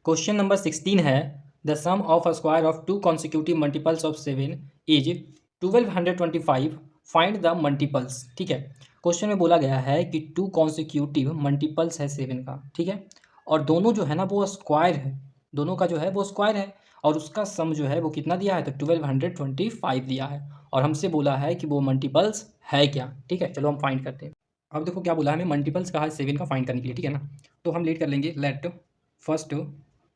Question number 16 है the sum of a square of two consecutive multiples of 7 is 1225 find the multiples. ठीक है, question में बोला गया है कि टू कॉन्सिक्यूटिव मल्टीपल्स है 7 का। ठीक है, और दोनों जो है ना वो स्क्वायर है, दोनों का जो है वो स्क्वायर है और उसका सम जो है वो कितना दिया है, तो 1225 दिया है और हमसे बोला है कि वो मल्टीपल्स है क्या। ठीक है, चलो हम फाइंड करते हैं। अब देखो क्या बोला है, हमें मल्टीपल्स कहा है 7 का फाइंड करने के लिए। ठीक है ना, तो हम लेट कर लेंगे लेट फर्स्ट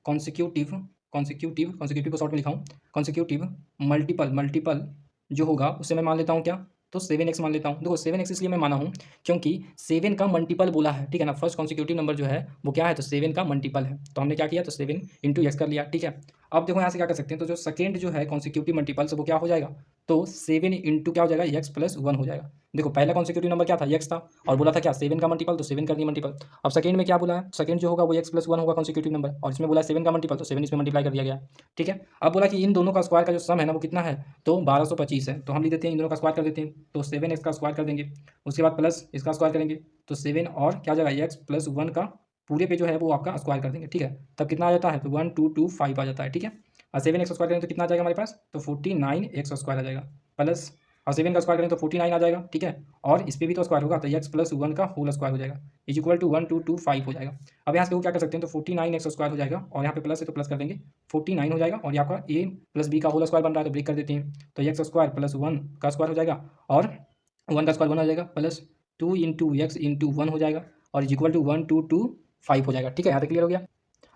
कॉन्सिक्यूटिव कॉन्सिक्यूटिव को शॉर्ट में लिखा हूँ, कॉन्सिक्यूटिव मल्टीपल जो होगा उससे मैं मान लेता हूँ क्या, तो 7x मान लेता हूँ। देखो 7x इसलिए मैं माना हूँ क्योंकि 7 का मल्टीपल बोला है। ठीक है ना, फर्स्ट कॉन्सिक्यूटिव नंबर जो है वो क्या है, तो 7 का मल्टीपल है, तो हमने क्या किया, तो 7 इंटू एक्स कर लिया। ठीक है, अब देखो यहाँ से क्या कर सकते हैं, तो जो सेकेंड जो है कॉन्सिक्यूटिव मल्टीपल वो क्या हो जाएगा, तो 7 इंटू क्या हो जाएगा, एक्स प्लस 1 हो जाएगा। देखो पहला कॉन्सिक्यूटिव नंबर क्या था, एक्स था और बोला था क्या 7 का मल्टीपल, तो 7 कर दिया मल्टीपल। अब सेकंड में क्या बोला है, सेकंड जो होगा वो एक्स प्लस 1 होगा कॉन्सिक्यूटिव नंबर और इसमें बोला 7 का मल्टीपल, तो 7 इसमें मल्टीप्लाई कर दिया गया। ठीक है, अब बोला कि इन दोनों का स्क्वायर का जो सम है ना वो कितना है, तो 1225 है, तो हम लिख देते हैं इन दोनों का स्क्वायर कर देते हैं, तो 7x का स्क्वायर कर देंगे, उसके बाद प्लस इसका स्क्वायर करेंगे, तो 7 और क्या हो जाएगा एक्स प्लस 1 का पूरे पे जो है वो आपका स्क्वायर कर देंगे। ठीक है, तब कितना आ जाता है, तो 1225 आ जाता है। ठीक है, और 7x स्क्वायर करेंगे तो कितना आ जाएगा हमारे पास, तो 49x स्क्वायर आ जाएगा प्लस, और 7 का स्क्वायर करें तो 49 आ जाएगा। ठीक है, और इस पर भी तो स्क्वायर होगा, तो एक्स प्लस 1 का होल स्क्वायर हो जाएगा इज इक्वल टू 1225 हो जाएगा। अब यहाँ से वो क्या कर सकते हैं, तो 49x स्क्वायर हो जाएगा और यहाँ पे प्लस है तो प्लस कर देंगे, 49 हो जाएगा और यहाँ का a प्लस b का होल स्क्वायर बन रहा है तो ब्रेक कर देते हैं, तो एक्स स्क्वायर प्लस 1 का स्क्वायर हो जाएगा और 1 का स्क्वायर 1 हो जाएगा प्लस 2 इंटू एक्स इंटू 1 हो जाएगा और इज इक्वल टू 1225 हो जाएगा। ठीक है, यहाँ तक क्लियर हो गया।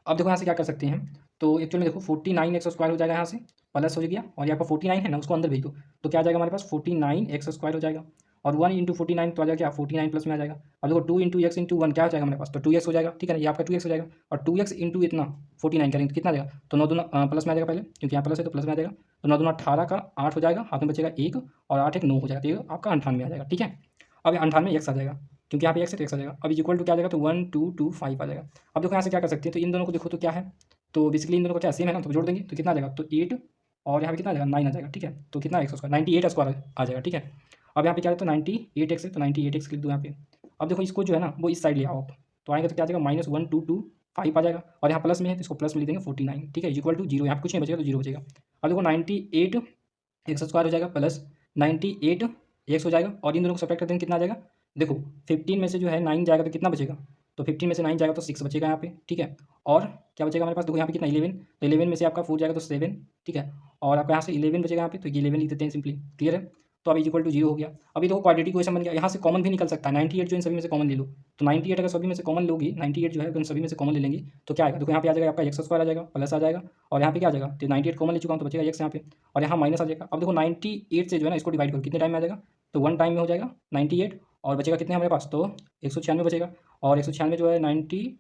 अब देखो यहाँ से क्या कर सकते हैं, तो एक्चुअली में देखो 49x स्क्वायर हो जाएगा, यहाँ से प्लस हो गया और यहाँ पर 49 है ना उसको अंदर भेज दो, तो क्या आ जाएगा हमारे पास 49x स्क्वायर हो जाएगा और 1 इंटू 49 तो आ जाएगा क्या 49 प्लस में आ जाएगा। अब देखो 2 इंटू एक्स इंटू 1 क्या हो जाएगा हमारे पास, तो 2x हो जाएगा। ठीक है ना, ये आपका 2x हो जाएगा और 2x इंटू इतना 49 करेंगे तो कितना आ जाएगा, तो 9 दूना प्लस में आ जाएगा पहले क्योंकि यहाँ प्लस है तो प्लस में आ जाएगा, तो 9 दूना 18 का 8 हो जाएगा, हाथ में बचेगा 1 और 8 1 9 हो जाएगा, तो ये आपका 98 आ जाएगा। ठीक है, अब 98 एक्स आ जाएगा क्योंकि यहाँ पे एक्स है तो एक्स आ जाएगा, अब इक्वल टू क्या आ जाएगा, तो 1225 आ जाएगा। अब देखो यहाँ से क्या कर सकते हैं, तो इन दोनों को देखो तो क्या है, तो बेसिकली इन दोनों का क्या सेम है ना, तो जोड़ देंगे तो कितना आ जाएगा, तो 8 और यहाँ पे कितना आ जाएगा 9 आ जाएगा। ठीक है, तो कितना एक्स स्क्वायर 98 स्क्वायर आ जाएगा। ठीक है, अब यहाँ पे क्या है, तो 98x है तो 98x लिख दो यहाँ पे। अब देखो इसको जो है ना वो इस साइड ले आओ आप, तो आएंगे तो क्या आ जाएगा -1225 आ जाएगा और यहाँ प्लस में है तो इसको प्लस में लिख देंगे 49। ठीक है, इक्वल टू 0, यहाँ पे कुछ नहीं बचेगा तो 0 बचेगा। अब देखो 98x स्क्वायर हो जाएगा प्लस 98x हो जाएगा और इन दोनों को सब्ट्रैक्ट कर देंगे कितना आ जाएगा, देखो 15 में से जो है 9 जाएगा तो कितना बचेगा, तो 15 में से 9 जाएगा तो 6 बचेगा यहाँ पे। ठीक है, और क्या बचेगा हमारे पास, देखो यहाँ पे कितना 11, तो 11 में से आपका 4 जाएगा तो 7। ठीक है, और आपका यहाँ से 11 बचेगा यहाँ पे, तो ये 11 लिख देते हैं सिंपली। क्लियर है, तो अब इक्वल टू 0 हो गया। अभी देखो क्वाड्रेटिक इक्वेशन बन गया, यहाँ से कॉमन भी निकल सकता है, 98 जो इन सभी में से कॉमन ले लो, तो 98 अगर सभी में से कॉमन लोगी, 98 जो है इन सभी में से कॉमन ले लेंगे तो क्या आएगा, देखो यहाँ पे आ जाएगा आपका एक्स स्क्वायर आ जाएगा प्लस आ जाएगा और यहाँ पे क्या आ जाएगा, तो 98 कॉमन ले चुका हूँ तो बचेगा एक्स यहाँ पे और यहाँ माइनस आ जाएगा। अब देखो 98 से जो है ना इसको डिवाइड करो कितने टाइम में आ जाएगा, तो 1 टाइम में हो जाएगा 98 और बचेगा कितने हमारे पास, तो 196 बचेगा और 196 जो है 98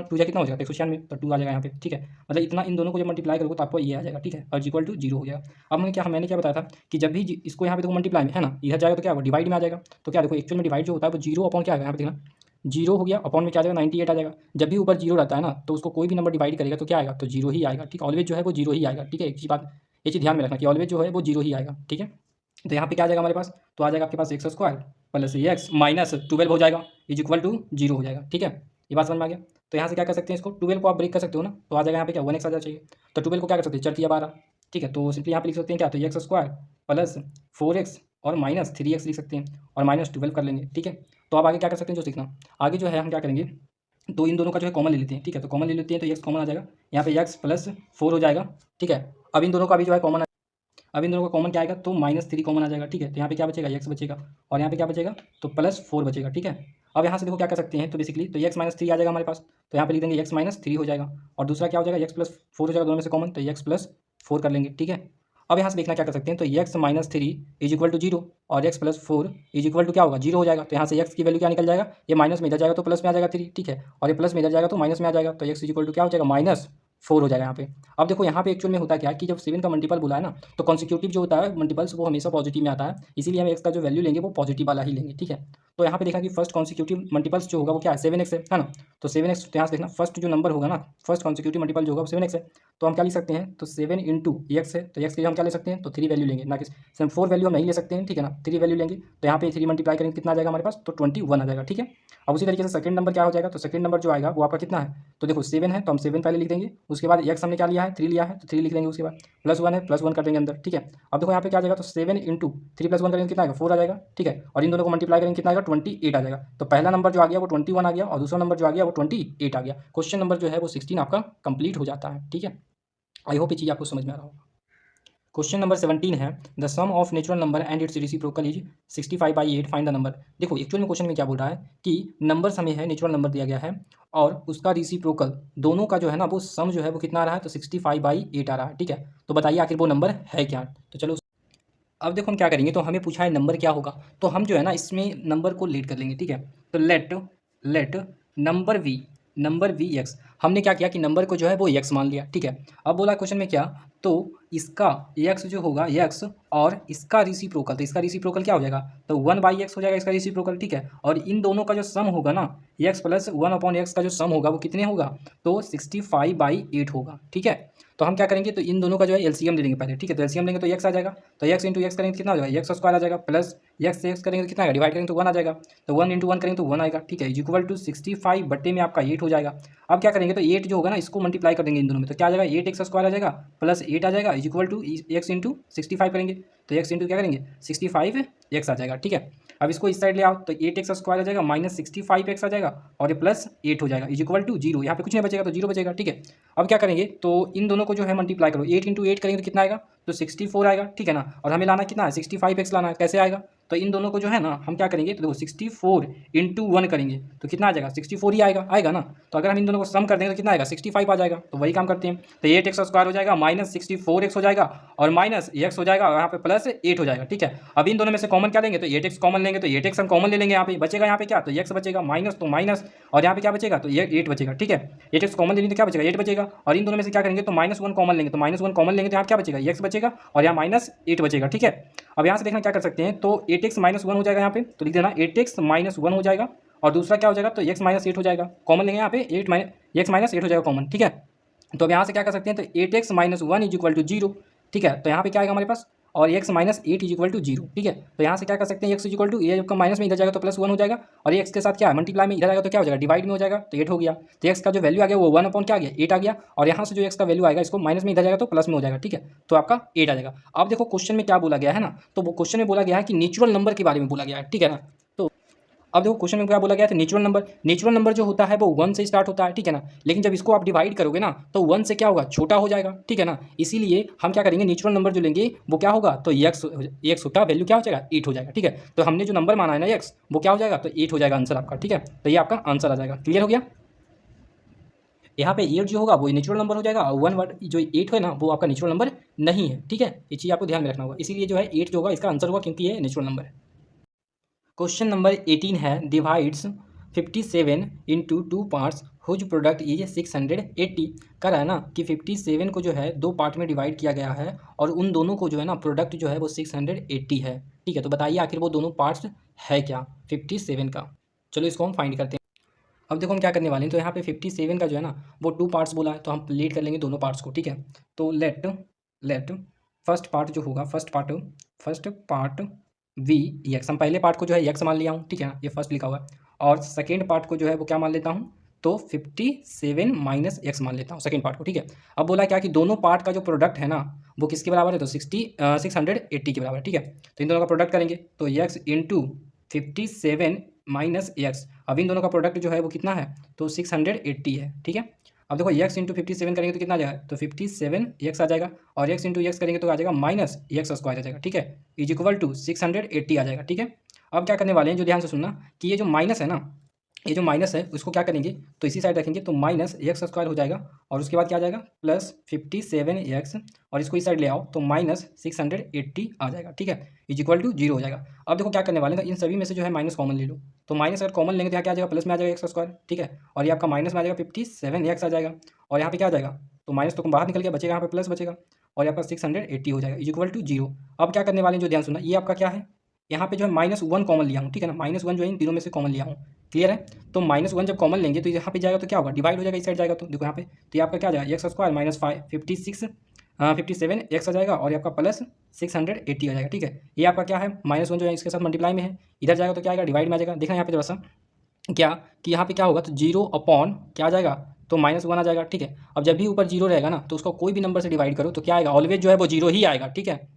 टू जा कितना हो जाएगा, 196 तो 2 आ जाएगा यहाँ पे। ठीक है, मतलब इतना इन दोनों को जब मल्टीप्लाई करोगे तो आपको ये आ जाएगा। ठीक है, और इक्वल टू 0 हो जाएगा। अब मैंने क्या बताया था कि जब भी इसको यहाँ पे देखो मल्टीप्लाई में है ना, इधर जाएगा तो क्या होगा, डिवाइड में आ जाएगा, तो क्या देखो एक्चुअल में डिवाइड जो होता है वो 0 अपॉन क्या आएगा, यहाँ पे देखना 0 हो गया अपॉन में क्या आ जाएगा 98 आ जाएगा। जब भी ऊपर 0 रहता है ना तो उसको कोई भी नंबर डिवाइड करेगा तो क्या आएगा, तो 0 ही आएगा। ठीक है, ऑलवेज जो है वो 0 ही आएगा। ठीक है, एक चीज़ बात ये चीज़ ध्यान में रखना कि ऑलवेज जो है वो 0 ही आएगा। ठीक है, तो यहाँ पे क्या आ जाएगा हमारे पास, तो आ जाएगा आपके पास x square plus x minus 12 हो जाएगा इज इक्वल टू 0 हो जाएगा। ठीक है, ये बात समझ में आ गया। तो यहाँ से क्या कर सकते हैं, इसको 12 को आप ब्रेक कर सकते हो ना, तो आ जाएगा यहाँ पे क्या 1x आ जाना चाहिए, तो 12 को क्या कर सकते हैं 4×12। ठीक है, तो सिंपली यहाँ पे लिख सकते हैं क्या, तो एक्स स्क्वायर प्लस 4x और माइनस 3x लिख सकते हैं और माइनस 12 कर लेंगे। ठीक है, तो अब आगे क्या कर सकते हैं, जो सीखना आगे जो है हम क्या करेंगे, तो इन दोनों का जो है कॉमन ले लेते हैं। ठीक है, तो कॉमन ले लेते हैं तो एक्स कॉमन आ जाएगा, यहाँ पे एक्स प्लस 4 हो जाएगा। ठीक है, अब इन दोनों का भी जो है कॉमन, अब इन दोनों का कॉमन क्या आएगा, तो -3 कॉमन आ जाएगा। ठीक है, तो यहाँ पे क्या बचेगा एक्स बचेगा और यहाँ पे क्या बचेगा, तो +4 बचेगा। ठीक है, अब यहाँ से देखो क्या कर सकते हैं, तो बेसिकली तो x -3 आ जाएगा हमारे पास, तो यहाँ पे लिख देंगे x -3 हो जाएगा और दूसरा क्या हो जाएगा x +4 हो जाएगा, दोनों में से कॉमन तो x +4 कर लेंगे। ठीक है, अब यहाँ से देखना क्या कर सकते हैं, तो x -3 इज इक्वल टू 0 और x +4 इज इक्वल टू क्या होगा 0 हो जाएगा, तो यहाँ से x की वैल्यू क्या निकल जाएगा, ये माइनस में इधर जाएगा तो प्लस में आ जाएगा 3। ठीक है, और ये प्लस में इधर जाएगा तो माइनस में आ जाएगा, तो x इज इक्वल टू क्या हो जाएगा 4 हो जाएगा यहाँ पे। अब देखो यहाँ पे एक्चुअल में होता क्या है कि जब 7 का मल्टीपल बोला है ना, तो कॉन्सिक्यूटिव जो होता है मल्टीपल्स वो हमेशा पॉजिटिव में आता है, इसीलिए हम एक्स का जो वैल्यू लेंगे वो पॉजिटिव वाला ही लेंगे, ठीक है। तो यहाँ पे देखा कि फर्स्ट कॉन्सिक्यूटिव मल्टीपल्स जो होगा वो क्या है 7x है ना। तो 7x यहाँ से देखना फर्स्ट जो नंबर होगा ना, फर्स्ट कॉन्सिक्यूटिव मल्टीपल जो होगा वो 7x है। तो हम क्या लिख सकते हैं, तो 7 इंटू एक्स है, तो एक्स के हम क्या ले सकते हैं, तो 3 वैल्यू लेंगे, ना कि 4 वैल्यू हम नहीं ले सकते हैं, ठीक है ना, 3 वैल्यू लेंगे। तो यहाँ पे 3 मल्टीप्लाई करेंगे कितना आ जाएगा हमारे पास, तो 21 आ जाएगा, ठीक है। अब उसी तरीके से सेकंड नंबर क्या हो जाएगा, तो सेकंड नंबर जो आएगा वो आपका कितना है, तो देखो 7 है तो हम 7 पहले लिख देंगे, उसके बाद एक्स हमने क्या लिया है 3 लिया है तो 3 लिख देंगे, उसके बाद +1 है +1 कर देंगे अंदर, ठीक है। अब देखो यहाँ पे क्या आ जाएगा, तो 7 इंटू 3 + 1 करेंगे कितना आएगा 4 आ जाएगा, ठीक है। और इन दोनों को मल्टीप्लाई करेंगे कितना आएगा 28 आ जाएगा। तो पहला नंबर जो आ गया वो 21 आ गया और दूसरा नंबर जो आ गया वो 28 आ गया। क्वेश्चन नंबर जो है वो 16 आपका कंप्लीट हो जाता है, ठीक है। आई होप ये चीज़ आपको समझ में आ रहा होगा। क्वेश्चन नंबर 17 है, the sum of natural number and its reciprocal is 65/8, find the number. देखो एक्चुअल में क्वेश्चन में क्या बोल रहा है कि नंबर्स हमें है, नेचुरल नंबर दिया गया है और उसका रेसिप्रोकल दोनों का जो है ना वो सम जो है वो कितना आ रहा है, तो 65/8 आ रहा है, ठीक है। तो बताइए आखिर वो नंबर है क्या। तो चलो अब देखो हम क्या करेंगे, तो हमें पूछा है नंबर क्या होगा, तो हम जो है ना इसमें नंबर को लेट कर लेंगे, ठीक है। तो लेट नंबर वी एक्स, हमने क्या किया कि नंबर को जो है वो एक्स मान लिया, ठीक है। अब बोला क्वेश्चन में क्या, तो इसका एक्स जो होगा एक्स और इसका रेसिप्रोकल, तो इसका रेसिप्रोकल क्या हो जाएगा, तो 1/x हो जाएगा इसका रेसिप्रोकल, ठीक है। और इन दोनों का जो सम होगा ना, x + 1/x का जो सम होगा वो कितने होगा, तो 65/8 होगा, ठीक है। तो हम क्या करेंगे, तो इन दोनों का जो है एलसीएम ले लेंगे पहले, ठीक है। तो एलसीएम लेंगे तो एक्स आ जाएगा, तो एक्स इंटू एक्स करेंगे तो कितना हो जाएगा, x² आ जाएगा, प्लस एक्स से एक्स करेंगे तो कितना आएगा, डिवाइड करेंगे तो 1 आ जाएगा। तो 1 इंटू 1 करेंगे तो 1 आएगा, ठीक है, इक्वल टू 65 बट्टे में आपका 8 हो जाएगा। अब क्या करेंगे, तो 8 जो होगा ना इसको मल्टीप्लाई कर देंगे इन दोनों में, तो क्या आ जाएगा 8x² आ जाएगा प्लस 8 आ जाएगा इक्वल टू एक्स इंटू 65 करेंगे, तो एक्स इंटू क्या करेंगे 65x आ जाएगा, ठीक है। अब इसको इस साइड ले आओ तो 8x² आ जाएगा माइनस 65x आ जाएगा और ये प्लस 8 हो जाएगा इक्वल टू 0, यहाँ पे कुछ नहीं बचेगा तो 0 बचेगा, ठीक है। अब क्या करेंगे, तो इन दोनों को जो है मल्टीप्लाई करो, 8 इंटू 8 करेंगे तो कितना आएगा, तो 64 आएगा, ठीक है ना। और हमें लाना कितना है 65x लाना है, कैसे आएगा, तो इन दोनों को जो है ना हम क्या करेंगे, तो देखो 64 इंटू 1 करेंगे तो कितना आ जाएगा 64 ही आएगा ना। तो अगर हम इन दोनों को सम कर देंगे तो कितना आएगा 65 आ जाएगा, तो वही काम करते हैं। तो 8x² हो जाएगा माइनस 64x हो जाएगा और माइनस x हो जाएगा और यहाँ पे प्लस 8 हो जाएगा, ठीक है। अब इन दोनों में से कॉमन क्या लेंगे, तो 8x कॉमन लेंगे, तो 8x हम कॉमन ले लेंगे, यहाँ पे बचेगा यहाँ पे क्या, तो x बचेगा माइनस तो माइनस और यहाँ पे क्या बचेगा, तो ये 8 बचेगा, ठीक है। 8x कॉमन लेंगे तो क्या बचेगा 8 बचेगा और इन दोनों में से क्या करेंगे, तो -1 कॉमन लेंगे, तो -1 कॉमन लेंगे तो यहाँ क्या बचेगा x बचेगा और यहाँ -8 बचेगा, ठीक है। अब यहाँ से देखना क्या कर सकते हैं, तो 8x -1 हो जाएगा यहाँ पे, तो लिख देना 8x -1 हो जाएगा और दूसरा क्या हो जाएगा, तो x -8 हो जाएगा, कॉमन लेंगे यहाँ पे x -8 हो जाएगा कॉमन, ठीक है। तो अब यहाँ से क्या कर सकते हैं, तो 8x -1 इक्वल टू 0, ठीक है। तो यहाँ पे क्या आएगा हमारे पास और x -8 इक्वल टू 0, ठीक है। तो यहाँ से क्या कर सकते हैं, x इक्वल टू ये आपका माइनस में इधर जाएगा तो +1 हो जाएगा और ये x के साथ क्या है मल्टीप्लाई में इधर आएगा तो क्या हो जाएगा डिवाइड में हो जाएगा, तो 8 हो गया। तो x का जो वैल्यू आ गया वो 1 क्या आ गया 8 आ गया और यहाँ से जो x का वैल्यू आएगा इसको माइनस में इधर जाएगा तो प्लस में हो जाएगा, ठीक है। तो आपका 8 आ जाएगा। अब देखो क्वेश्चन में क्या बोला गया है ना, तो वो क्वेश्चन में बोला गया है कि नेचुरल नंबर के बारे में बोला गया है, ठीक है ना। तो अब देखो क्वेश्चन में क्या बोला गया था, नेचुरल नंबर जो होता है वो 1 से स्टार्ट होता है, ठीक है ना। लेकिन जब इसको आप डिवाइड करोगे ना तो 1 से क्या होगा छोटा हो जाएगा, ठीक है ना। इसीलिए हम क्या करेंगे, नेचुरल नंबर जो लेंगे वो क्या होगा, तो एक्स का वैल्यू क्या हो जाएगा 8 हो जाएगा, ठीक है। तो हमने जो नंबर माना है ना एक्स वो क्या हो जाएगा, तो 8 हो जाएगा आंसर आपका, ठीक है। तो ये आपका आंसर आ जाएगा, क्लियर हो गया। यहाँ पे 8 जो होगा वो नेचुरल नंबर हो जाएगा और 1 वर्ड जो 8 है ना वो आपका नेचुरल नंबर नहीं है, ठीक है। ये चीज़ आपको ध्यान में रखना होगा, इसीलिए जो है 8 जो होगा इसका आंसर होगा क्योंकि ये नेचुरल नंबर है। क्वेश्चन नंबर 18 है, divides 57 into 2 parts whose product is 680। कह रहा है ना कि 57 को जो है 2 पार्ट में डिवाइड किया गया है और उन दोनों को जो है ना प्रोडक्ट जो है वो 680 है, ठीक है। तो बताइए आखिर वो दोनों पार्ट्स है क्या 57 का। चलो इसको हम फाइंड करते हैं। अब देखो हम क्या करने वाले हैं, तो यहाँ पे 57 का जो है ना वो 2 पार्ट्स बोला है तो हम लेट कर लेंगे दोनों पार्ट्स को, ठीक है। तो लेट फर्स्ट पार्ट जो होगा फर्स्ट पार्ट वी एक्स, हम पहले पार्ट को जो है एक्स मान लिया हूँ, ठीक है ना, ये फर्स्ट लिखा हुआ है। और सेकेंड पार्ट को जो है वो क्या मान लेता हूँ, तो 57 माइनस एक्स मान लेता हूँ सेकेंड पार्ट को, ठीक है। अब बोला क्या कि दोनों पार्ट का जो प्रोडक्ट है ना वो किसके बराबर है, तो 680 के बराबर, ठीक है। तो इन दोनों का प्रोडक्ट करेंगे तो एक्स इंटू 57 माइनस एक्स, अब इन दोनों का प्रोडक्ट जो है वो कितना है, तो 680 है, ठीक है। अब देखो एक्स इंटू 57 करेंगे तो कितना आ जाएगा, तो 57 एक्स आ जाएगा और एक्स इंटू एक्स करेंगे तो आ जाएगा माइनस एक्स² आ जाएगा, ठीक है, इज इक्वल टू 680 आ जाएगा, ठीक है। अब क्या करने वाले हैं, जो ध्यान से सुनना कि ये जो माइनस है ना, ये जो माइनस है उसको क्या करेंगे, तो इसी साइड रखेंगे तो माइनस एक्स² हो जाएगा और उसके बाद क्या आ जाएगा प्लस 57x और इसको इस साइड ले आओ तो माइनस 680 आ जाएगा, ठीक है, इज इक्वल टू 0 हो जाएगा। अब देखो क्या करने वाले हैं, इन सभी में से जो है माइनस कॉमन ले लो, तो माइनस अगर कॉमन लेंगे तो यहाँ क्या आ जाएगा प्लस में आ जाएगा x², ठीक है। और ये आपका माइनस में आ जाएगा 57x आ जाएगा और यहाँ पे क्या आ जाएगा तो माइनस तो बाहर निकल गया, बचेगा यहाँ पे प्लस बचेगा और आपका 680 हो जाएगा इज इक्वल टू 0। अब क्या करने वाले हैं, जो ध्यान सुनना, ये आपका क्या है, यहाँ पे जो है -1 कॉमन लिया हूँ, ठीक है ना, -1 जो है इन तीनों में से कॉमन लिया हूँ, क्लियर है। तो -1 जब कॉमन लेंगे तो यहाँ पे जाएगा तो क्या होगा, डिवाइड हो जाएगा, इस साइड जाएगा तो देखो यहाँ पे, तो ये आपका क्या जाएगा एक्स स्क्वायर माइनस 57 एक्स आ जाएगा और ये आपका प्लस 680 आ जाएगा, ठीक है। ये आपका क्या है, -1 जो है इसके साथ मल्टीप्लाई में है, इधर जाएगा तो क्या आएगा, डिवाइड में आ जाएगा। देखना यहाँ पे थोड़ा सा क्या कि यहाँ पे क्या होगा, तो 0 अपॉन क्या आ जाएगा, तो -1 आ जाएगा, ठीक है। अब जब भी ऊपर 0 रहेगा ना तो उसको कोई भी नंबर से डिवाइड करो तो क्या आएगा, ऑलवेज जो है वो 0 ही आएगा, ठीक है।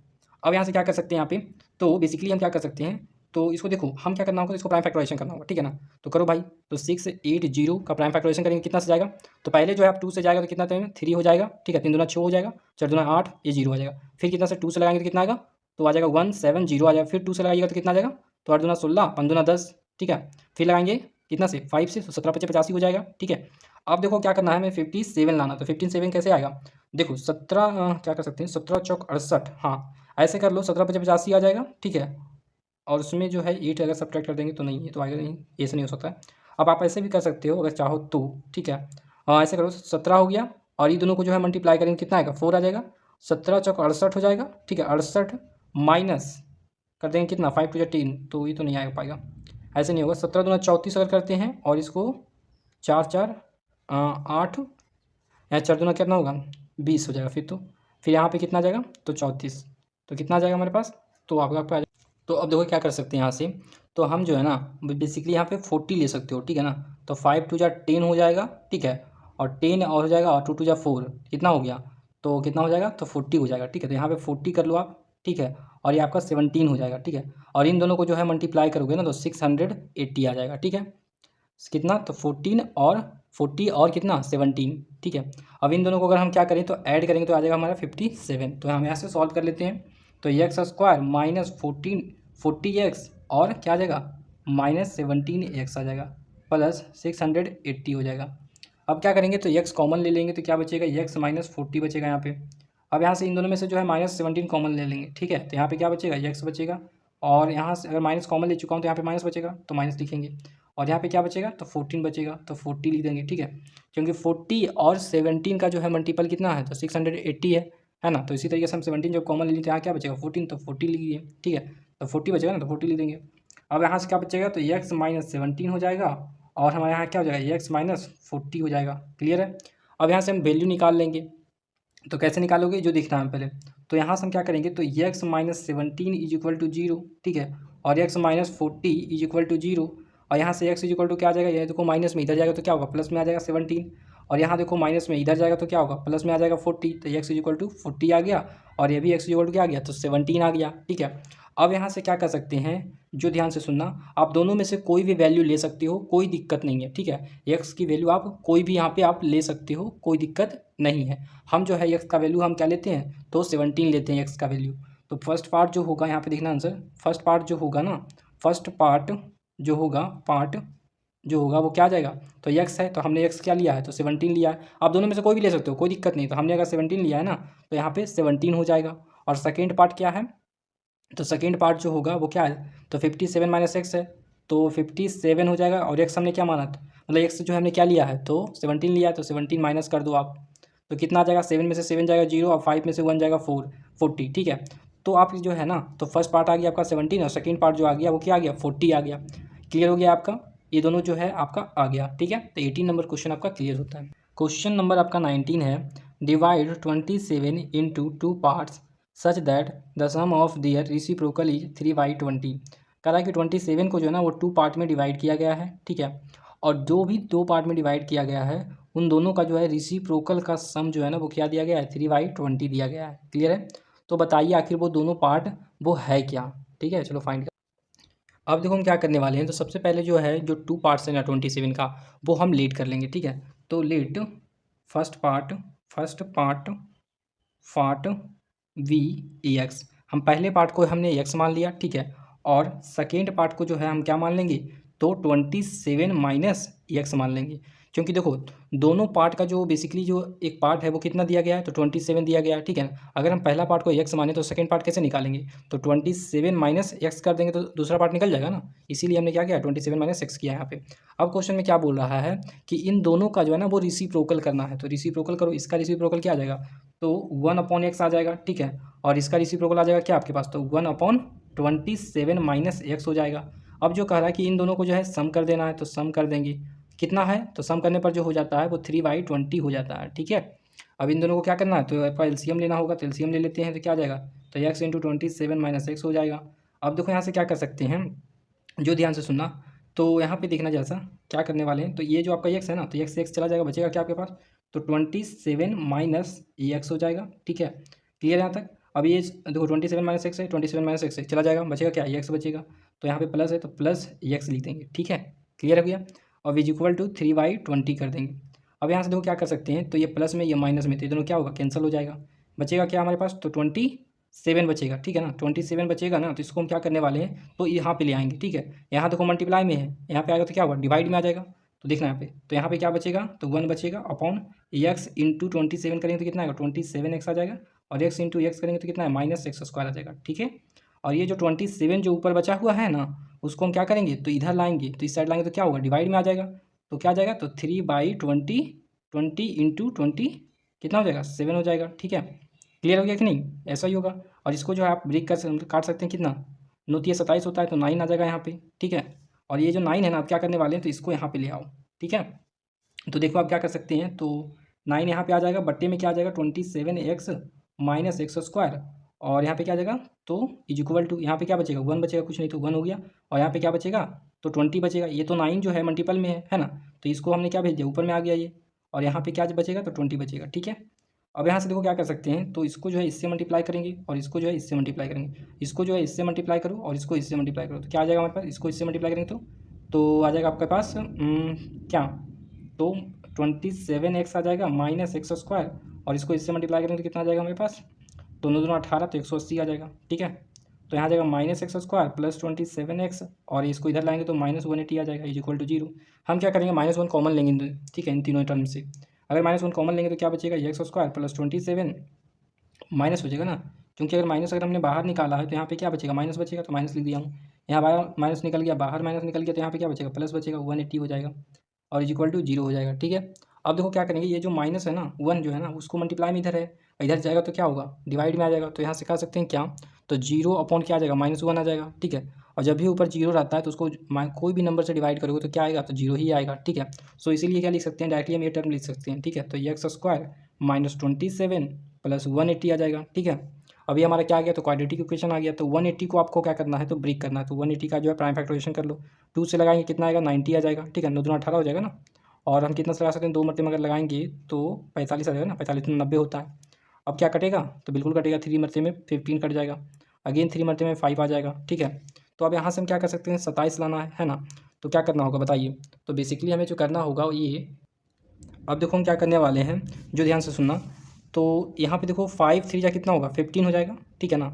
अब यहाँ से क्या कर सकते हैं, यहाँ पे तो बेसिकली हम क्या कर सकते हैं, तो इसको देखो हम क्या करना होगा, इसको प्राइम फैक्टराइजेशन करना होगा, ठीक है ना। तो करो भाई, तो 680 का प्राइम फैक्टराइजेशन करेंगे कितना से जाएगा, तो पहले जो है आप 2 से जाएगा तो कितना टाइम 3 हो जाएगा, ठीक है, 3 दूना 6 हो जाएगा, 4 दूना 8, ये 0 आ जाएगा। फिर कितना से 2 से लगाएंगे तो कितना आएगा, तो आ जाएगा 170 आ जाएगा। फिर 2 से लगाइएगा तो कितना आ जाएगा, तो 8 दूना 16, 5 दूना 10, ठीक है। फिर लगाएंगे कितना से 5 से, तो 17 × 5 = 85 हो जाएगा, ठीक है। अब देखो क्या करना है, हमें 57 लाना, तो 57 कैसे आएगा, देखो 17 क्या कर सकते हैं, 17 चौक 68, हाँ ऐसे कर लो, 17 × 5 = 85 आ जाएगा, ठीक है। और उसमें जो है 8 अगर सब्ट्रैक्ट कर देंगे तो नहीं है, तो आएगा नहीं, ऐसे नहीं हो सकता है। अब आप ऐसे भी कर सकते हो अगर चाहो तो, ठीक है। ऐसे करो, 17 हो गया और ये दोनों को जो है मल्टीप्लाई करेंगे कितना आएगा, 4 आ जाएगा, 17 चौक 68 हो जाएगा, ठीक है। 68 माइनस कर देंगे कितना, 5 × 10, तो ये तो नहीं आ पाएगा, ऐसे नहीं होगा। 17 दूना 34 अगर करते हैं और इसको 4 4 8, यहाँ 4 दूना कितना होगा 20 हो जाएगा। फिर यहाँ पे कितना आ जाएगा, तो 34, तो कितना आ जाएगा हमारे पास, तो आपका तो अब देखो क्या कर सकते हैं यहाँ से, तो हम जो है ना बेसिकली यहाँ पे 40 ले सकते हो, ठीक है ना। तो 5 × 2 = 10 हो जाएगा, ठीक है, और 10 और हो जाएगा और 2 × 2 = 4, कितना हो गया, तो कितना हो जाएगा, तो 40 हो जाएगा, ठीक है। तो यहाँ पे 40 कर लो आप, ठीक है, और ये आपका 17 हो जाएगा, ठीक है। और इन दोनों को जो है मल्टीप्लाई करोगे ना तो 680 आ जाएगा, ठीक है। कितना, तो 14 और 40 और कितना 17, ठीक है। अब इन दोनों को अगर हम क्या करें तो ऐड करेंगे तो आ जाएगा हमारा 57। तो हम यहाँ से सॉल्व कर लेते हैं, तो एक्स स्क्वायर -14 40x और क्या आ जाएगा -17x आ जाएगा प्लस 680 हो जाएगा। अब क्या करेंगे, तो x कॉमन ले लेंगे तो क्या बचेगा, x -40 बचेगा यहाँ पे। अब यहाँ से इन दोनों में से जो है -17 कॉमन ले लेंगे, ठीक है। तो यहाँ पे क्या बचेगा, x बचेगा, और यहाँ से अगर माइनस कॉमन ले चुका हूँ तो यहाँ पे माइनस बचेगा तो माइनस लिखेंगे, और यहाँ पे क्या बचेगा, तो 14 बचेगा तो 40 लिख देंगे, ठीक है। क्योंकि 40 और 17 का जो है मल्टीपल कितना है, तो 680 है ना। तो इसी तरीके से हम 17 जब कॉमन ले लेते हैं, यहाँ क्या बचेगा 14, तो 40 लिखिए, ठीक है। तो 40 बचेगा ना, तो 40 लिख देंगे। अब यहाँ से क्या बचेगा, तो x -17 हो जाएगा और हमारे यहाँ क्या हो जाएगा, x -40 हो जाएगा, क्लियर है। अब यहाँ से हम वैल्यू निकाल लेंगे, तो कैसे निकालोगे, जो दिख रहा है पहले, तो यहाँ से हम क्या करेंगे, तो x -17 = 0, ठीक है, और x -40 = 0, और यहाँ से x क्या आ जाएगा, ये देखो माइनस में इधर जाएगा तो क्या होगा, प्लस में आ जाएगा 17, और यहाँ देखो माइनस में इधर जाएगा तो क्या होगा, प्लस में आ जाएगा 40, तो x = 40 आ गया, और ये भी x क्या आ गया, तो 17 आ गया, ठीक है। अब यहाँ से क्या कर सकते हैं, जो ध्यान से सुनना, आप दोनों में से कोई भी वैल्यू ले सकते हो, कोई दिक्कत नहीं है, ठीक है। x की वैल्यू आप कोई भी यहाँ पे आप ले सकते हो, कोई दिक्कत नहीं है। हम जो है x का वैल्यू हम क्या लेते हैं, तो 17 लेते हैं x का वैल्यू। तो फर्स्ट पार्ट जो होगा यहाँ पे देखना आंसर, फर्स्ट पार्ट जो होगा ना, फर्स्ट पार्ट जो होगा वो क्या आ जाएगा, तो x है, तो हमने x क्या लिया है, तो 17 लिया है। आप दोनों में से कोई भी ले सकते हो, कोई दिक्कत नहीं। तो हमने अगर 17 लिया है ना, तो यहाँ पे 17 हो जाएगा। और सेकेंड पार्ट क्या है, तो सेकेंड पार्ट जो होगा वो क्या है, तो 57 - x है, तो 57 हो जाएगा। और x हमने क्या माना था, मतलब x जो हमने क्या लिया है, तो 17 लिया है, तो 17 माइनस कर दो आप, तो कितना आ जाएगा, 7 में से 7 जाएगा 0, और 5 में से 1 जाएगा 4, 40, ठीक है। तो आप जो है ना, तो फर्स्ट पार्ट आ गया आपका 17, और सेकेंड पार्ट जो आ गया वो क्या आ गया, 40 आ गया। क्लियर हो गया आपका, ये दोनों जो है आपका आ गया, ठीक है। तो 18 नंबर क्वेश्चन आपका क्लियर होता है। क्वेश्चन नंबर आपका 19 है, divide 27 into 2 parts such that the sum of their reciprocal is 3/20। कह रहा है कि 27 को जो है ना वो 2 पार्ट में डिवाइड किया गया है, ठीक है। और जो भी 2 पार्ट में डिवाइड किया गया है उन दोनों का जो है रेसिप्रोकल का सम जो है ना वो क्या दिया गया है, 3/20 दिया गया है, क्लियर है। तो बताइए आखिर वो दोनों पार्ट वो है क्या, ठीक है। चलो फाइंड कर, अब देखो हम क्या करने वाले हैं। तो सबसे पहले जो है जो 2 पार्ट्स है ना 27 का, वो हम लेट कर लेंगे, ठीक है। तो let first part V A x, हम पहले पार्ट को हमने एक्स मान लिया, ठीक है। और सेकेंड पार्ट को जो है हम क्या मान लेंगे, तो 27 - x मान लेंगे। क्योंकि देखो दोनों पार्ट का जो बेसिकली जो एक पार्ट है वो कितना दिया गया है, तो 27 दिया गया है, ठीक है ना। अगर हम पहला पार्ट को x माने तो सेकंड पार्ट कैसे निकालेंगे, तो 27 माइनस एक्स कर देंगे तो दूसरा पार्ट निकल जाएगा ना, इसीलिए हमने क्या किया 27 माइनस एक्स किया यहाँ पे। अब क्वेश्चन में क्या बोल रहा है कि इन दोनों का जो है ना वो रिसिप्रोकल करना है, तो रिसिप्रोकल करो, इसका रिसिप्रोकल क्या आ जाएगा, तो 1/x आ जाएगा, ठीक है, और इसका रिसिप्रोकल आ जाएगा क्या आपके पास, तो 1/27 माइनस एक्स हो जाएगा। अब जो कह रहा है कि इन दोनों को जो है सम कर देना है, तो सम कर देंगे, कितना है, तो सम करने पर जो हो जाता है वो 3/20 हो जाता है, ठीक है। अब इन दोनों को क्या करना है, तो आपका एलसीएम लेना होगा, तो एलसीएम ले लेते हैं, तो क्या आ जाएगा, तो x इंटू 27 माइनस एक्स हो जाएगा। अब देखो यहाँ से क्या कर सकते हैं, जो ध्यान से सुनना, तो यहाँ पे देखना जैसा क्या करने वाले हैं, तो ये जो आपका x है ना, तो x चला जाएगा, बचेगा क्या आपके पास, तो 27 माइनस एक्स हो जाएगा, ठीक है, क्लियर यहाँ तक। अब ये देखो 27 माइनस एक्स है, 27 माइनस एक्स चला जाएगा, बचेगा क्या, एक्स बचेगा, तो यहाँ पे प्लस है तो प्लस एक्स लिख देंगे, ठीक है, क्लियर हो गया। और इज इक्वल टू 3/20 कर देंगे। अब यहाँ से देखो क्या कर सकते हैं, तो ये प्लस में ये माइनस में, तो ये दोनों क्या होगा, कैंसिल हो जाएगा, बचेगा क्या हमारे पास, तो 27 बचेगा, ठीक है ना, 27 बचेगा ना, तो इसको हम क्या करने वाले हैं, तो यहाँ पे ले आएंगे, ठीक है, यहाँ देखो मल्टीप्लाई में है, यहाँ पे आएगा तो क्या होगा, डिवाइड में आ जाएगा, तो देखना यहाँ पे, तो यहाँ पे क्या बचेगा, तो 1 बचेगा अपॉन एक्स इंटू 27 करेंगे तो कितना आएगा, 27x आ जाएगा, और एक्स इंटू एक्स करेंगे तो कितना है, माइनस एक्स स्क्वायर आ जाएगा, ठीक है। और ये जो 27 जो ऊपर बचा हुआ है ना, उसको हम क्या करेंगे, तो इधर लाएंगे, तो इस साइड लाएंगे तो क्या होगा, डिवाइड में आ जाएगा, तो क्या आ जाएगा, तो 3/20, 20 इंटू 20 कितना हो जाएगा, 7 हो जाएगा, ठीक है, क्लियर हो गया कि नहीं, ऐसा ही होगा। और इसको जो है आप ब्रेक कर काट सकते हैं, कितना 9 27 होता है, तो 9 आ जाएगा यहाँ पे, ठीक है। और ये जो 9 है ना, आप क्या करने वाले हैं, तो इसको यहाँ पे ले आओ, ठीक है। तो देखो आप क्या कर सकते हैं, तो 9 यहाँ पे आ जाएगा, बट्टे में क्या आ जाएगा, 27x माइनस एक्स स्क्वायर, और यहाँ पे क्या आ जाएगा, तो इज इक्वल टू, यहाँ पे क्या बचेगा, 1 बचेगा, कुछ नहीं तो 1 हो गया, और यहाँ पे क्या बचेगा, तो 20 बचेगा, ये तो 9 जो है मल्टीपल में है ना, तो इसको हमने क्या भेज दिया, ऊपर में आ गया ये, और यहाँ पे क्या बचेगा, तो 20 बचेगा, ठीक है। अब यहाँ से देखो क्या कर सकते हैं, तो इसको जो है इससे मल्टीप्लाई करेंगे, और इसको जो है इससे मल्टीप्लाई करेंगे, इसको जो है इससे मल्टीप्लाई करो और इसको इससे मल्टीप्लाई करो, तो क्या आ जाएगा हमारे पास, इसको इससे मल्टीप्लाई करेंगे तो आ जाएगा आपके पास क्या, तो 27x आ जाएगा माइनस एक्स स्क्वायर, और इसको इससे मल्टीप्लाई करेंगे तो कितना आ जाएगा हमारे पास, दोनों दोनों 18, तो 180 आ जाएगा, ठीक है। तो यहाँ आ जाएगा minus x square plus 27x, और इसको इधर लाएंगे तो -180 आ जाएगा, इज इक्वल टू 0। हम क्या करेंगे, -1 कॉमन लेंगे, ठीक है, इन तीनों टर्म से अगर -1 कॉमन लेंगे तो क्या बचेगा, एक्स स्क्वायर प्लस 27 माइनस बचेगा ना, क्योंकि अगर माइनस अगर हमने बाहर निकाला है तो यहाँ पे क्या बचेगा, माइनस बचेगा, तो माइनस लिख दिया हूँ, यहाँ बाहर माइनस निकल गया, बाहर माइनस निकल गया, तो यहाँ पे क्या बचेगा, प्लस बचेगा, 180 हो जाएगा, और इज इक्वल टू 0 हो जाएगा, ठीक है। अब देखो क्या करेंगे, ये जो माइनस है ना 1 जो है ना, उसको मल्टीप्लाई में इधर है, इधर जाएगा तो क्या होगा, डिवाइड में आ जाएगा, तो यहाँ से कह सकते हैं क्या, तो 0 अपॉन क्या आ जाएगा, -1 आ जाएगा, ठीक है। और जब भी ऊपर 0 रहता है तो उसको कोई भी नंबर से डिवाइड करोगे तो क्या आएगा, तो 0 ही आएगा, ठीक है। सो इसीलिए क्या लिख सकते हैं, डायरेक्टली हम ये टर्म लिख सकते हैं, ठीक है, तो एक्स स्क्वायर माइनस 27 प्लस 180 आ जाएगा, ठीक है। अभी हमारा क्या आ गया, तो क्वाड्रेटिक इक्वेशन आ गया, तो 180 को आपको क्या करना है, तो ब्रेक करना है, तो 180 का जो है प्राइम फैक्टराइजेशन कर लो, 2 से लगाएंगे कितना आएगा, 90 आ जाएगा, ठीक है, 9 दूना 18 हो जाएगा ना, और हम कितना से लगा सकते हैं, 2 मरतबे अगर लगाएंगे तो 45 आ जाएगा ना, 45 में 90 होता है। अब क्या कटेगा, तो बिल्कुल कटेगा, 3 मरतबे में 15 कट जाएगा, अगेन 3 मरतबे में 5 आ जाएगा, ठीक है। तो अब यहाँ से हम क्या कर सकते हैं, 27 लाना है ना, तो क्या करना होगा बताइए, तो बेसिकली हमें जो करना होगा ये, अब देखो हम क्या करने वाले हैं, जो ध्यान से सुनना, तो यहाँ पे देखो 5 3 जा कितना होगा, 15 हो जाएगा, ठीक है ना,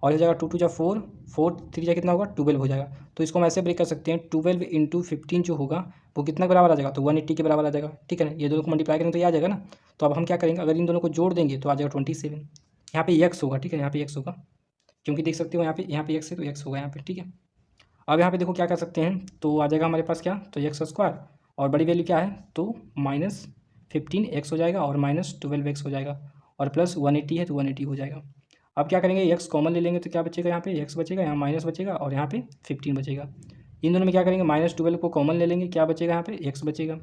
और हो जाएगा 2 2 जा 4, 4 3 जा कितना होगा, 12 हो जाएगा। तो इसको हम ऐसे ब्रेक कर सकते हैं, 12 इंटू 15 जो होगा वो कितना के बराबर आ जाएगा, तो 180 के बराबर आ जाएगा, ठीक है ना, ये दोनों को मल्टीप्लाई करेंगे तो ये आ जाएगा ना। तो अब हम क्या करेंगे, अगर इन दोनों को जोड़ देंगे तो आ जाएगा 27, यहाँ पे एक्स होगा, ठीक है, यहाँ पे एक्स होगा, क्योंकि देख सकते हो यहाँ पे एक्स है तो एक्स होगा यहाँ पे, ठीक है। अब यहाँ पे देखो क्या कर सकते हैं, तो आ जाएगा हमारे पास क्या, तो एक्स स्क्वायर, और बड़ी वैल्यू क्या है, तो -15x हो जाएगा, और -12x हो जाएगा, और प्लस 180 है तो 180 हो जाएगा। अब क्या करेंगे, एक्स कॉमन ले लेंगे तो क्या बचेगा, यहाँ पे एक्स बचेगा, यहाँ माइनस बचेगा, और यहाँ पे 15 बचेगा। इन दोनों में क्या करेंगे, -12 को कॉमन ले लेंगे, क्या बचेगा यहाँ पे, एक्स बचेगा,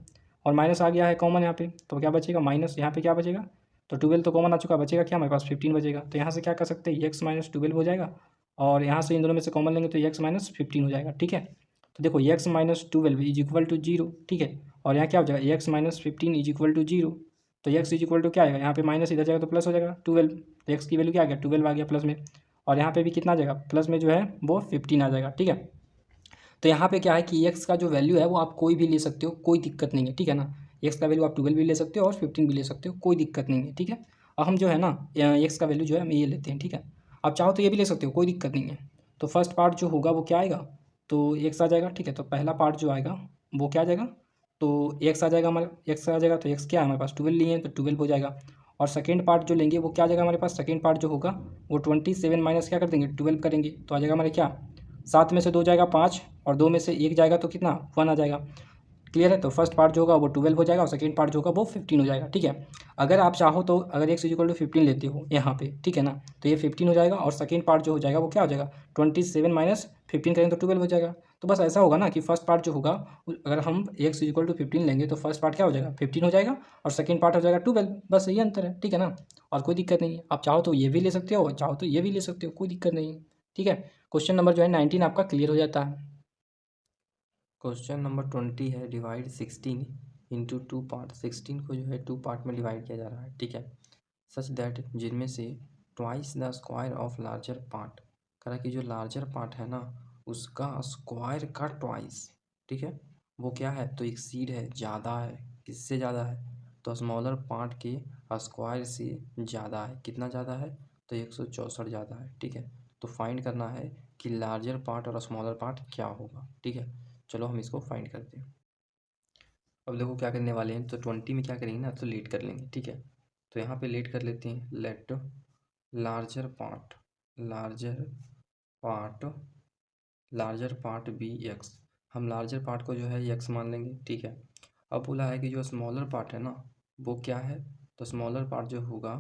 और माइनस आ गया है कॉमन यहाँ पे, तो क्या बचेगा, माइनस यहाँ पे क्या बचेगा, तो 12 तो कॉमन आ चुका, बचेगा क्या हमारे पास, 15 बचेगा। तो यहाँ से क्या कर सकते हैं, एक्स -12 हो जाएगा, और यहाँ से इन दोनों में से कॉमन लेंगे तो एक्स -15 हो जाएगा, ठीक है। तो देखो एक्स -12 इज इक्वल टू 0, ठीक है, और यहाँ क्या हो जाएगा, एक्स -15 इज इक्वल टू 0, तो एक्स इज इक्वल टू क्या आएगा, यहाँ पे माइनस इधर जाएगा तो प्लस हो जाएगा 12, तो एक्स की वैल्यू क्या आ गया, 12 आ गया प्लस में, और यहाँ पे भी कितना आ जाएगा, प्लस में जो है वो 15 आ जाएगा, ठीक है। तो यहाँ पे क्या है कि एक्स का जो वैल्यू है वो आप कोई भी ले सकते हो, कोई दिक्कत नहीं है, ठीक है ना, एक्स का वैल्यू आप 12 भी ले सकते हो और 15 भी ले सकते हो, कोई दिक्कत नहीं है, ठीक है। अब हम जो है ना एक्स का वैल्यू जो है हम ये लेते हैं, ठीक है, आप चाहो तो ये भी ले सकते हो, कोई दिक्कत नहीं है। तो फर्स्ट पार्ट जो होगा वो क्या आएगा, तो एक्स आ जाएगा, ठीक है, तो पहला पार्ट जो आएगा वो क्या आ जाएगा, तो एक्स आ जाएगा, हमारे एक्स आ जाएगा, तो एक्स क्या है हमारे पास 12 लिए हैं तो 12 हो जाएगा। और सेकेंड पार्ट जो लेंगे वो क्या आ जाएगा हमारे पास, सेकेंड पार्ट जो होगा वो 27 माइनस क्या कर देंगे 12 करेंगे, तो आ जाएगा हमारे क्या 7 में से 2 जाएगा 5 और 2 में से 1 जाएगा तो कितना 1 आ जाएगा। क्लियर है, तो फर्स्ट पार्ट जो होगा वो 12 हो जाएगा और सेकंड पार्ट जो होगा वो 15 हो जाएगा। ठीक है, अगर आप चाहो तो अगर एक्स इक्वल टू 15 लेते हो यहाँ पे, ठीक है ना, तो ये 15 हो जाएगा और सेकंड पार्ट जो हो जाएगा वो क्या हो जाएगा 27 माइनस 15 करेंगे तो 12 हो जाएगा। तो बस ऐसा होगा ना कि फर्स्ट पार्ट जो होगा अगर हम एक्स इक्वल टू 15 लेंगे तो फर्स्ट पार्ट क्या हो जाएगा 15 हो जाएगा और सेकंड पार्ट हो जाएगा 12, बस यही अंतर है। ठीक है ना, और कोई दिक्कत नहीं है, आप चाहो तो ये भी ले सकते हो, चाहो तो ये भी ले सकते हो, कोई दिक्कत नहीं है। ठीक है, क्वेश्चन नंबर जो है 19 आपका क्लियर हो जाता है। क्वेश्चन नंबर 20 है, डिवाइड 16 इंटू 2 पार्ट। 16 को जो है 2 पार्ट में डिवाइड किया जा रहा है। ठीक है, सच दैट जिनमें से twice the square of larger part, कह कि जो लार्जर पार्ट है ना उसका स्क्वायर का ट्वाइस, ठीक है, वो क्या है तो एक्सीड है, ज़्यादा है। किससे ज़्यादा है, तो स्मॉलर पार्ट के स्क्वायर से ज़्यादा है। कितना ज़्यादा है, तो 164 ज़्यादा है। ठीक है, तो फाइंड करना है कि लार्जर पार्ट और स्मॉलर पार्ट क्या होगा। ठीक है, चलो हम इसको फाइंड करते हैं। अब देखो क्या करने वाले हैं, तो 20 में क्या करेंगे ना, तो लेट कर लेंगे। ठीक है, तो यहाँ पे लेट कर लेते हैं, let larger part, larger part, larger part be x. हम लार्जर पार्ट को जो है एक्स मान लेंगे। ठीक है, अब बोला है कि जो स्मॉलर पार्ट है ना वो क्या है, तो स्मॉलर पार्ट जो होगा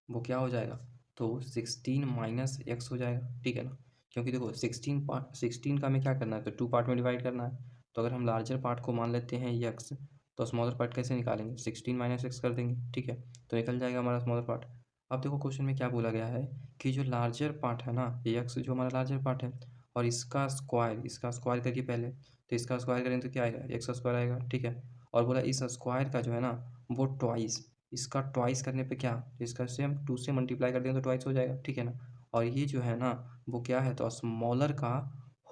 वो क्या हो जाएगा, तो 16 माइनस एक्स हो जाएगा। ठीक है ना, क्योंकि देखो 16 का हमें क्या करना है, तो 2 पार्ट में डिवाइड करना है। तो अगर हम लार्जर पार्ट को मान लेते हैं एक्स, तो स्मॉलर पार्ट कैसे निकालेंगे, 16 माइनस एक्स कर देंगे। ठीक है, तो निकल जाएगा हमारा स्मॉलर पार्ट। अब देखो क्वेश्चन में क्या बोला गया है कि जो लार्जर पार्ट है ना एक्स जो हमारा लार्जर पार्ट है और इसका स्क्वायर करिए पहले, तो इसका स्क्वायर करेंगे तो क्या आएगा, एक्स स्क्वायर आएगा। ठीक है, और बोला इस स्क्वायर का जो है ना वो ट्वाइस, इसका ट्वाइस करने पे क्या, इसका से हम 2 से मल्टीप्लाई कर देंगे तो ट्वाइस हो जाएगा। ठीक है ना, और ये जो है ना वो क्या है, तो स्मॉलर का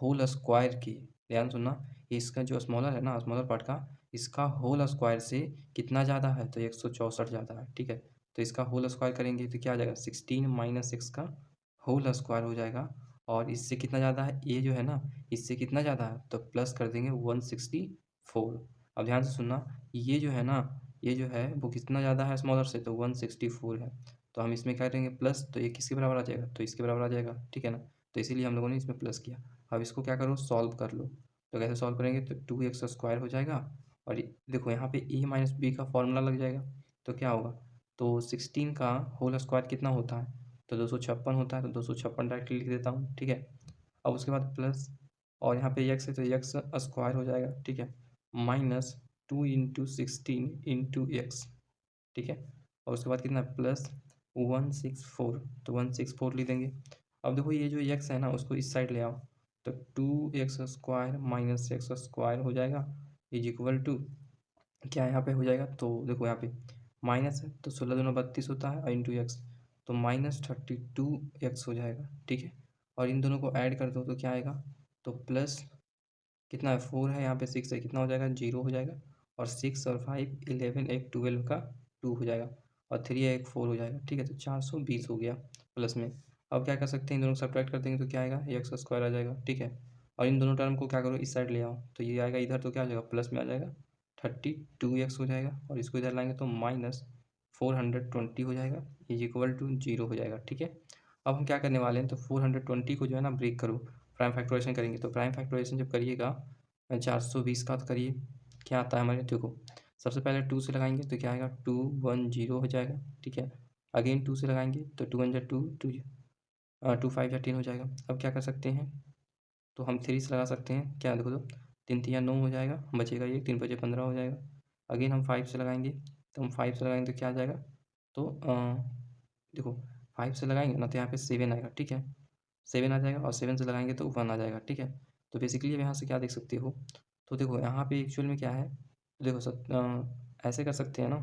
होल स्क्वायर की, ध्यान सुनना, इसका जो स्मॉलर है ना स्मॉलर पार्ट का, इसका होल स्क्वायर से कितना ज़्यादा है, तो 164 ज़्यादा है। ठीक है, तो इसका होल स्क्वायर करेंगे तो क्या आ जाएगा 16 माइनस एक्स का होल स्क्वायर हो जाएगा। और इससे कितना ज़्यादा है, ये जो है ना इससे कितना ज़्यादा है, तो प्लस कर देंगे 164। अब ध्यान से सुनना, ये जो है ना ये जो है वो कितना ज़्यादा है स्मॉलर से, तो 164 है। तो हम इसमें क्या करेंगे प्लस, तो ये किसके बराबर आ जाएगा, तो इसके बराबर आ जाएगा। ठीक है ना, तो इसीलिए हम लोगों ने इसमें प्लस किया। अब इसको क्या करो, सॉल्व कर लो। तो कैसे सॉल्व करेंगे, तो 2x स्क्वायर हो जाएगा और देखो यहाँ पे a माइनस बी का फॉर्मूला लग जाएगा। तो क्या होगा, तो 16 का होल स्क्वायर कितना होता है, तो 256 होता है, तो 256 डायरेक्टली लिख देता हूँ। ठीक है, अब उसके बाद प्लस, और यहाँ पे x है तो x स्क्वायर हो जाएगा। ठीक है, माइनस 2 इंटू 16 इंटू एक्स। ठीक है, और उसके बाद कितना प्लस 164, तो 164 लिख देंगे। अब देखो ये जो x है ना उसको इस साइड ले आओ, तो 2x square minus x square हो जाएगा इज इक्वल टू क्या यहाँ पे हो जाएगा, तो देखो यहाँ पे माइनस है तो 16 दूना 32 होता है इंटू एक्स, तो माइनस 32x हो जाएगा। ठीक है, और इन दोनों को ऐड कर दो तो क्या आएगा, तो प्लस कितना है 4 है, यहाँ पे 6 है, कितना हो जाएगा 0 हो जाएगा। और 6 और 5 11 एक 12 का 2 हो जाएगा और 3 है एक 4 हो जाएगा। ठीक है, तो 420 हो गया प्लस में। अब क्या कर सकते हैं, इन दोनों को सब्ट्रैक्ट कर देंगे तो क्या आएगा, एक्स स्क्वायर आ जाएगा। ठीक है, और इन दोनों टर्म को क्या करो इस साइड ले आओ, तो ये आएगा इधर, तो क्या आ जाएगा प्लस में आ जाएगा 32x हो जाएगा, और इसको इधर लाएंगे तो माइनस 420 हो जाएगा इज इक्वल टू 0 हो जाएगा। ठीक है, अब हम क्या करने वाले हैं, तो 420 को जो है ना ब्रेक करो, प्राइम फैक्टराइजेशन करेंगे। तो प्राइम फैक्टराइजेशन जब करिएगा 420 का, तो करिए क्या आता है हमारे, देखो सबसे पहले 2 से लगाएंगे तो क्या आएगा 210 हो जाएगा। ठीक है, अगेन 2 से लगाएंगे तो 2 1 2 2 2 5 10 हो जाएगा। अब क्या कर सकते हैं, तो हम 3 से लगा सकते हैं, क्या देखो तो 3 3 9 हो जाएगा, बचेगा ये 3 बचे 15 हो जाएगा। अगेन हम 5 से लगाएंगे, तो हम 5 से लगाएंगे तो क्या आ जाएगा, तो देखो 5 से लगाएंगे ना तो यहाँ पे 7 आएगा। ठीक है, 7 आ जाएगा और 7 से लगाएंगे तो 1 आ जाएगा। ठीक है, तो बेसिकली अब यहाँ से क्या देख सकते हो, तो देखो यहाँ पे एक्चुअल में क्या है, देखो ऐसे कर सकते हैं ना,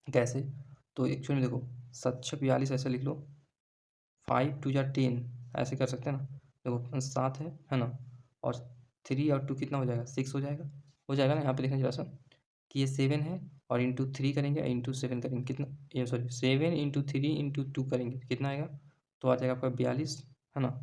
कैसे, तो एक्चुअल में देखो 7 42 ऐसे लिख लो, 5 2 10 ऐसे कर सकते हैं ना। देखो 7 है ना, और 3 और 2 कितना हो जाएगा 6 हो जाएगा ना। यहाँ पे देखना जरा सा कि ये 7 है और इंटू 3 करेंगे इंटू 7 करेंगे, कितना, ये सॉरी 7 इंटू 3 इंटू 2 करेंगे कितना आएगा, तो आ जाएगा आपका 42 है ना।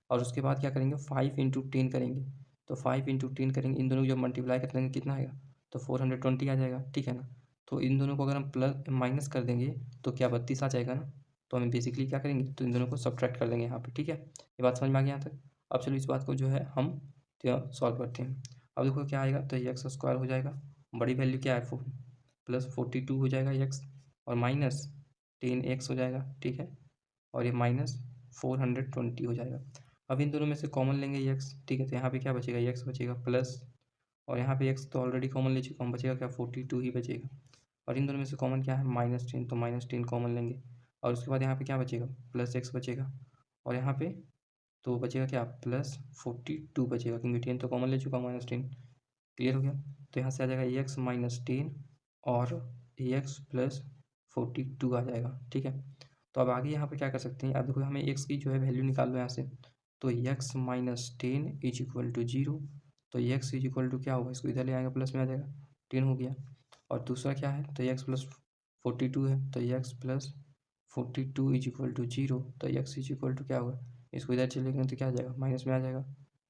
और उसके बाद क्या करेंगे 5 इंटू 10 करेंगे, तो 5 इंटू 10 करेंगे, इन दोनों को जब मल्टीप्लाई कर देंगे कितना आएगा, तो 420 आ जाएगा, ठीक है ना। तो इन दोनों को अगर हम प्लस माइनस कर देंगे तो क्या 32 आ जाएगा ना। तो हमें बेसिकली क्या करेंगे, तो इन दोनों को सब्ट्रैक्ट कर देंगे यहाँ पे, ठीक है। ये बात समझ में आ गई यहाँ तक। अब चलो इस बात को जो है हम सॉल्व करते हैं। अब देखो क्या आएगा, तो एक्स स्क्वायर हो जाएगा, बड़ी वैल्यू क्या है प्लस 42 हो जाएगा एक्स, और माइनस 10x हो जाएगा, ठीक है। और ये माइनस 420 हो जाएगा। अब इन दोनों में से कॉमन लेंगे x, ठीक है। तो यहाँ पे क्या बचेगा, x बचेगा प्लस, और यहाँ पे x तो ऑलरेडी कॉमन ले चुका हूँ, बचेगा क्या 42 ही बचेगा। और इन दोनों में से कॉमन क्या है -10, तो -10 कॉमन लेंगे। और उसके बाद यहाँ पे क्या बचेगा, प्लस x बचेगा। और यहाँ पे तो बचेगा क्या, प्लस 42 बचेगा, क्योंकि 10 तो कॉमन ले चुका हूँ, -10 क्लियर हो गया। तो यहाँ से आ जाएगा x -10 और x प्लस 42 आ जाएगा, ठीक है। तो अब आगे यहाँ पे क्या कर सकते हैं, अब देखो हमें x की जो है वैल्यू निकाल लो यहाँ से। तो x -10 इज इक्वल टू 0। तो x इज इक्वल टू क्या होगा, इसको इधर ले आएगा, प्लस में आ जाएगा, 10 हो गया। और दूसरा क्या है, तो x प्लस 42 है, तो x plus 42 is equal to 0। तो x इज इक्वल टू क्या होगा, इसको इधर चले गए तो क्या आ जाएगा, माइनस में आ जाएगा,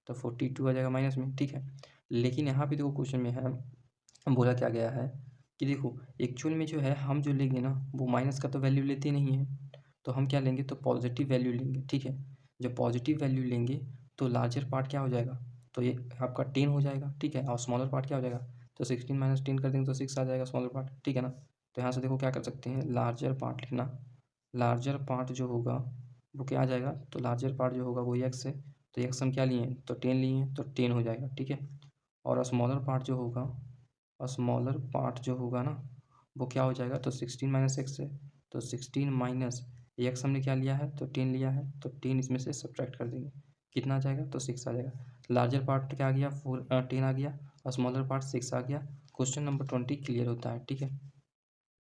तो 42 आ जाएगा माइनस में, ठीक है। लेकिन यहाँ पे देखो क्वेश्चन में है, बोला क्या गया है कि देखो एक्चुअल में जो है हम जो लेंगे ना, वो माइनस का तो वैल्यू लेते नहीं है। तो हम क्या लेंगे, तो पॉजिटिव वैल्यू लेंगे, ठीक है। जब पॉजिटिव वैल्यू लेंगे तो लार्जर पार्ट क्या हो जाएगा, तो ये आपका 10 हो जाएगा, ठीक है। और स्मॉलर पार्ट क्या हो जाएगा, तो 16 माइनस 10 कर देंगे तो 6 आ जाएगा स्मॉलर पार्ट, ठीक है ना। तो यहाँ से देखो क्या कर सकते हैं, लार्जर पार्ट लिखना। लार्जर पार्ट जो होगा वो क्या आ जाएगा, तो लार्जर पार्ट जो होगा वो एक्स है। तो एक्स हम क्या लिए हैं, तो 10 लिए हैं, तो 10 हो जाएगा, ठीक है। और स्मॉलर पार्ट जो होगा, स्मॉलर पार्ट जो होगा ना, वो क्या हो जाएगा, तो 16 माइनस एक्स है, तो 16 माइनस एक्स हमने क्या लिया है, तो 10 लिया है, तो 10 इसमें से सब्ट्रैक्ट कर देंगे, कितना आ जाएगा, तो 6 आ जाएगा। लार्जर पार्ट क्या आ गया, 10 आ गया, और स्मॉलर पार्ट 6 आ गया। क्वेश्चन नंबर 20 क्लियर होता है, ठीक है।